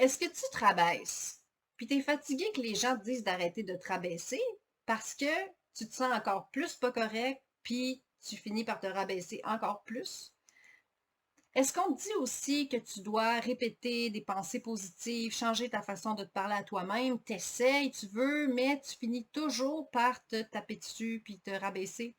Est-ce que tu te rabaisses? Puis t'es fatigué que les gens te disent d'arrêter de te rabaisser parce que tu te sens encore plus pas correct, puis tu finis par te rabaisser encore plus? Est-ce qu'on te dit aussi que tu dois répéter des pensées positives, changer ta façon de te parler à toi-même, t'essayes, tu veux, mais tu finis toujours par te taper dessus puis te rabaisser?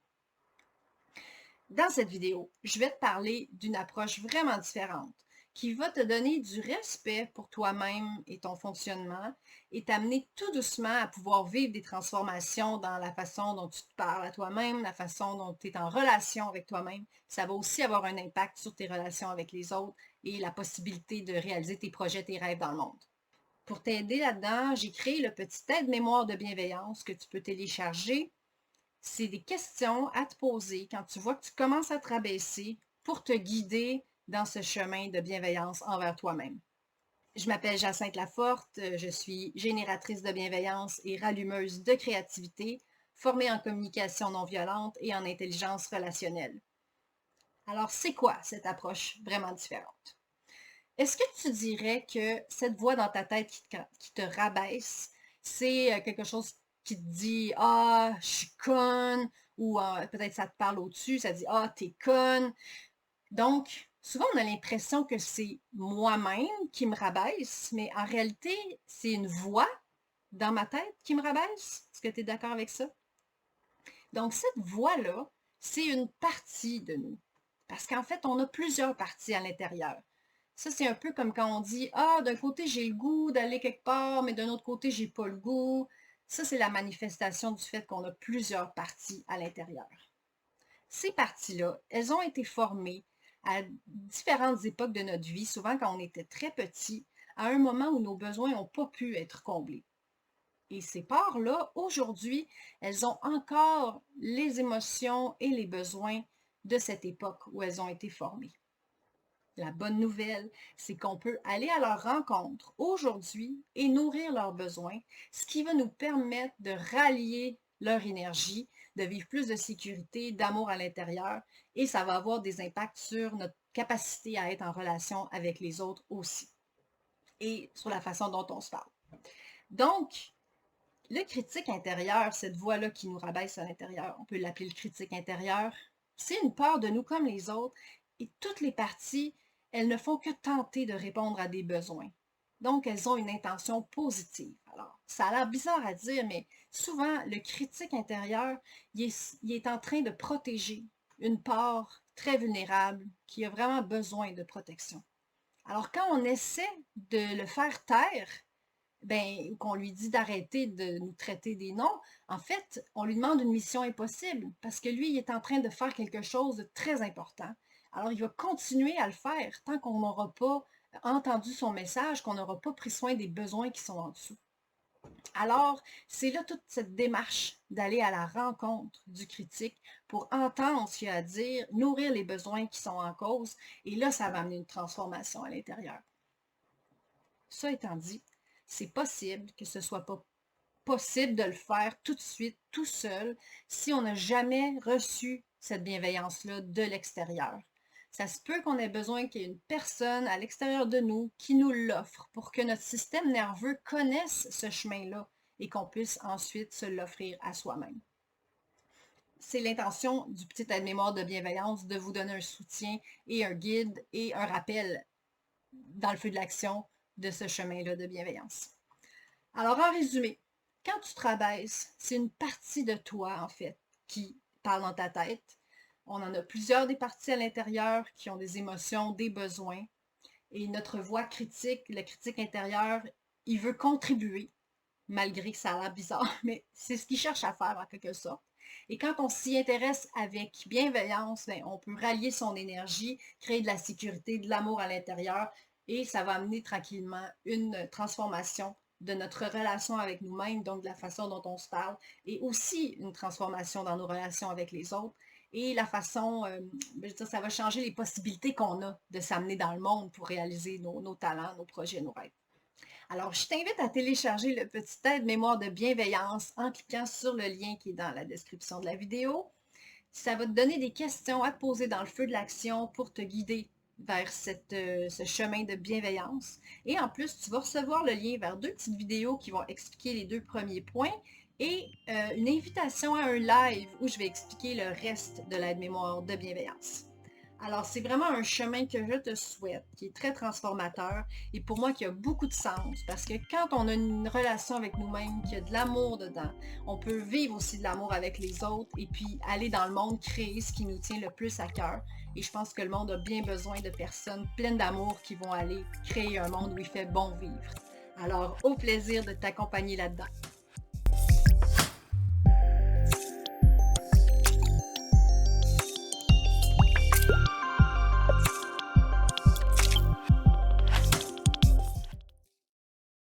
Dans cette vidéo, je vais te parler d'une approche vraiment différente qui va te donner du respect pour toi-même et ton fonctionnement et t'amener tout doucement à pouvoir vivre des transformations dans la façon dont tu te parles à toi-même, la façon dont tu es en relation avec toi-même. Ça va aussi avoir un impact sur tes relations avec les autres et la possibilité de réaliser tes projets, tes rêves dans le monde. Pour t'aider là-dedans, j'ai créé le petit aide-mémoire de bienveillance que tu peux télécharger. C'est des questions à te poser quand tu vois que tu commences à te rabaisser pour te guider dans ce chemin de bienveillance envers toi-même. Je m'appelle Jacinthe Laforte, je suis génératrice de bienveillance et rallumeuse de créativité, formée en communication non violente et en intelligence relationnelle. Alors, c'est quoi cette approche vraiment différente? Est-ce que tu dirais que cette voix dans ta tête qui te rabaisse, c'est quelque chose qui te dit ah, je suis conne, ou peut-être ça te parle au-dessus, ça dit ah, t'es conne. Donc, souvent on a l'impression que c'est moi-même qui me rabaisse, mais en réalité, c'est une voix dans ma tête qui me rabaisse. Est-ce que tu es d'accord avec ça? Donc, cette voix-là, c'est une partie de nous. Parce qu'en fait, on a plusieurs parties à l'intérieur. Ça, c'est un peu comme quand on dit ah, d'un côté, j'ai le goût d'aller quelque part, mais d'un autre côté, j'ai pas le goût. Ça, c'est la manifestation du fait qu'on a plusieurs parties à l'intérieur. Ces parties-là, elles ont été formées à différentes époques de notre vie, souvent quand on était très petit, à un moment où nos besoins n'ont pas pu être comblés. Et ces parts-là, aujourd'hui, elles ont encore les émotions et les besoins de cette époque où elles ont été formées. La bonne nouvelle, c'est qu'on peut aller à leur rencontre aujourd'hui et nourrir leurs besoins, ce qui va nous permettre de rallier leur énergie, de vivre plus de sécurité, d'amour à l'intérieur, et ça va avoir des impacts sur notre capacité à être en relation avec les autres aussi, et sur la façon dont on se parle. Donc, le critique intérieur, cette voix-là qui nous rabaisse à l'intérieur, on peut l'appeler le critique intérieur, c'est une part de nous comme les autres et toutes les parties, elles ne font que tenter de répondre à des besoins. Donc, elles ont une intention positive. Alors, ça a l'air bizarre à dire, mais souvent, le critique intérieur, il est en train de protéger une part très vulnérable qui a vraiment besoin de protection. Alors, quand on essaie de le faire taire, ben, qu'on lui dit d'arrêter de nous traiter des noms, en fait, on lui demande une mission impossible parce que lui, il est en train de faire quelque chose de très important. Alors, il va continuer à le faire tant qu'on n'aura pas entendu son message, qu'on n'aura pas pris soin des besoins qui sont en dessous. Alors, c'est là toute cette démarche d'aller à la rencontre du critique pour entendre ce qu'il a à dire, nourrir les besoins qui sont en cause, et là, ça va amener une transformation à l'intérieur. Ça étant dit, c'est possible que ce ne soit pas possible de le faire tout de suite, tout seul, si on n'a jamais reçu cette bienveillance-là de l'extérieur. Ça se peut qu'on ait besoin qu'il y ait une personne à l'extérieur de nous qui nous l'offre pour que notre système nerveux connaisse ce chemin-là et qu'on puisse ensuite se l'offrir à soi-même. C'est l'intention du petit aide-mémoire de bienveillance de vous donner un soutien et un guide et un rappel dans le feu de l'action de ce chemin-là de bienveillance. Alors, en résumé, quand tu te rabaisses, c'est une partie de toi, en fait, qui parle dans ta tête. On en a plusieurs des parties à l'intérieur qui ont des émotions, des besoins. Et notre voix critique, le critique intérieur, il veut contribuer, malgré que ça a l'air bizarre, mais c'est ce qu'il cherche à faire en quelque sorte. Et quand on s'y intéresse avec bienveillance, bien, on peut rallier son énergie, créer de la sécurité, de l'amour à l'intérieur, et ça va amener tranquillement une transformation de notre relation avec nous-mêmes, donc de la façon dont on se parle, et aussi une transformation dans nos relations avec les autres, et la façon, je veux dire, ça va changer les possibilités qu'on a de s'amener dans le monde pour réaliser nos talents, nos projets, nos rêves. Alors, je t'invite à télécharger le petit aide-mémoire de bienveillance en cliquant sur le lien qui est dans la description de la vidéo. Ça va te donner des questions à te poser dans le feu de l'action pour te guider vers ce chemin de bienveillance. Et en plus, tu vas recevoir le lien vers 2 petites vidéos qui vont expliquer les 2 premiers points et une invitation à un live où je vais expliquer le reste de l'aide-mémoire de bienveillance. Alors, c'est vraiment un chemin que je te souhaite, qui est très transformateur et pour moi qui a beaucoup de sens parce que quand on a une relation avec nous-mêmes, qu'il y a de l'amour dedans, on peut vivre aussi de l'amour avec les autres et puis aller dans le monde créer ce qui nous tient le plus à cœur. Et je pense que le monde a bien besoin de personnes pleines d'amour qui vont aller créer un monde où il fait bon vivre. Alors, au plaisir de t'accompagner là-dedans.